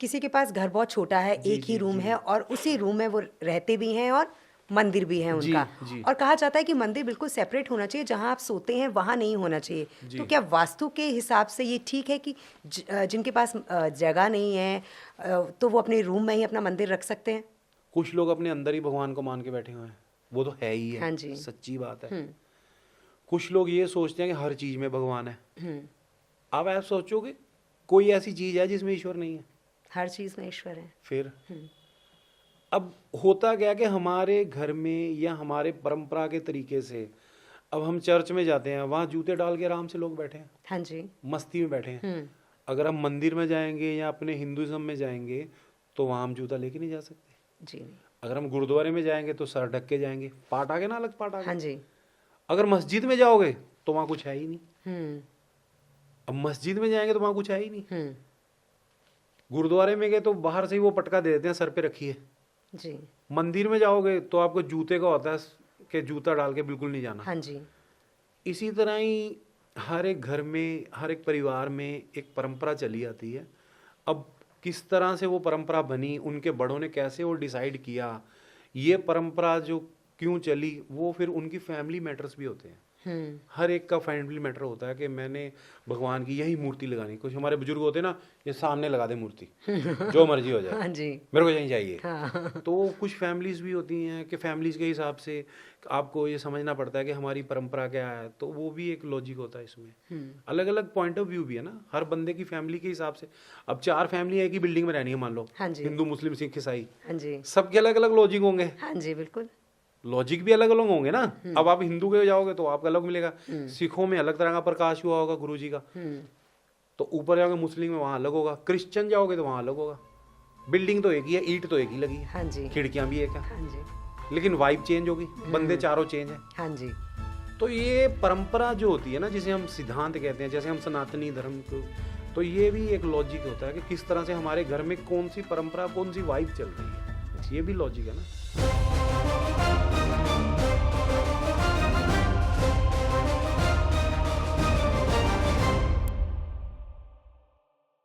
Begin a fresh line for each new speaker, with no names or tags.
किसी के पास घर बहुत छोटा है,
जी
एक ही
जी
रूम
जी
है और उसी रूम में वो रहते भी हैं और मंदिर भी है
जी
उनका।
जी
और कहा जाता है कि मंदिर बिल्कुल सेपरेट होना चाहिए, जहाँ आप सोते हैं वहाँ नहीं होना चाहिए। तो
जी।
क्या वास्तु के हिसाब से ये ठीक है कि जिनके पास जगह नहीं है तो वो अपने रूम में ही अपना मंदिर रख सकते हैं?
कुछ लोग अपने अंदर ही भगवान को मान के बैठे हुए हैं, वो तो है ही है,
हाँ जी।
सच्ची बात है।
हम्म।
कुछ लोग ये सोचते हैं कि हर चीज में भगवान है।
हम्म।
अब आप सोचोगे कोई ऐसी चीज है जिसमें ईश्वर नहीं है?
हर चीज़ में ईश्वर है।
फिर अब होता क्या कि हमारे घर में या हमारे परंपरा के तरीके से अब हम चर्च में जाते हैं, वहाँ जूते डाल के आराम से लोग बैठे हैं,
हाँ जी।
मस्ती में बैठे हैं।
हम्म।
अगर हम मंदिर में जाएंगे या अपने हिंदुइज्म में जाएंगे तो वहाँ हम जूता लेके नहीं जा सकते।
जी नहीं।
अगर हम गुरुद्वारे में जाएंगे तो सर ढक के जाएंगे, पाट आगे ना अलग पाट
हाँ
आगे।
जी।
अगर मस्जिद में जाओगे तो वहाँ कुछ है ही नहीं।
हम्म।
अब मस्जिद में जाएंगे तो वहाँ कुछ है ही नहीं।
हम्म।
गुरुद्वारे में गए तो बाहर से ही वो पटका दे देते हैं, सर पे रखिए।
जी।
मंदिर में जाओगे तो आपको जूते का होता है कि जूता डाल के बिल्कुल नहीं जाना।
हाँ जी।
इसी तरह ही हर एक घर में, हर एक परिवार में एक परंपरा चली आती है। अब किस तरह से वो परंपरा बनी, उनके बड़ों ने कैसे वो डिसाइड किया, ये परंपरा जो क्यों चली, वो फिर उनकी फैमिली मैटर्स भी होते हैं।
हम्म।
हर एक का फैमिली मैटर होता है कि मैंने भगवान की यही मूर्ति लगानी। कुछ हमारे बुजुर्ग होते हैं ना, ये सामने लगा दे मूर्ति, जो मर्जी हो जाए,
हाँ जी।
मेरे को यही चाहिए।
हाँ।
तो कुछ फैमिलीज भी होती हैं कि फैमिलीज के हिसाब से आपको ये समझना पड़ता है कि हमारी परंपरा क्या है, तो वो भी एक लॉजिक होता है इसमें। अलग अलग पॉइंट ऑफ व्यू भी है ना हर बंदे की फैमिली के हिसाब से। अब 4 फैमिली एक ही बिल्डिंग में रहनी है मान लो,
हाँ जी।
हिंदू मुस्लिम सिख ईसाई,
हाँ जी।
सबके अलग अलग लॉजिक होंगे,
हाँ जी बिल्कुल।
लॉजिक भी अलग अलग होंगे ना। अब आप हिंदू के जाओगे तो आपका अलग मिलेगा, सिखों में अलग तरह का प्रकाश हुआ होगा गुरु जी का, तो ऊपर जाओगे मुस्लिम में वहाँ अलग होगा, क्रिश्चियन जाओगे तो वहाँ अलग होगा। बिल्डिंग तो एक ही है, ईंट तो एक ही लगी है,
हाँ जी।
खिड़कियां भी एक है,
हाँ जी।
लेकिन वाइब चेंज होगी, बंदे चारों चेंज है।
हाँ जी।
तो ये परंपरा जो होती है ना, जिसे हम सिद्धांत कहते हैं, जैसे हम सनातनी धर्म को, तो ये भी एक लॉजिक होता है कि किस तरह से हमारे घर में कौन सी परंपरा, कौन सी वाइब चल रही है, ये भी लॉजिक है ना।